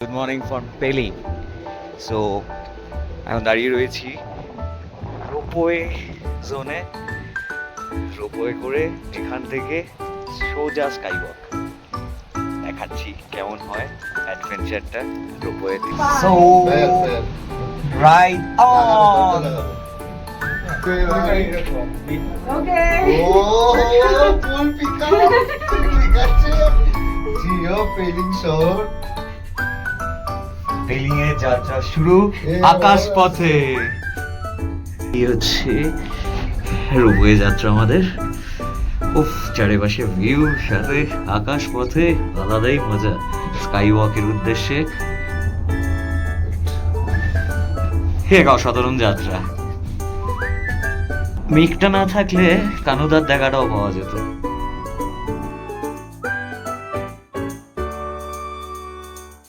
Good morning from Pelling. So এখন দাঁড়িয়ে রয়েছি রোপওয়ে জোনে। রোপওয়ে করে এখান থেকে সোজা স্কাইওয়াক দেখাচ্ছি কেমন হয় অ্যাডভেঞ্চারটা রোপওয়েতে। So ride on. পেলিং এর যাত্রা শুরু আকাশ পথে। এই হচ্ছে রোপওয়ে যাত্রা আমাদের। উফ, চারিপাশে ভিউ সাথে আকাশ পথে আলাদাই মজা। স্কাই ওয়াকের উদ্দেশ্যে এক অসাধারণ যাত্রা। মেঘটা না থাকলে কানুদার দেখাটাও পাওয়া যেত।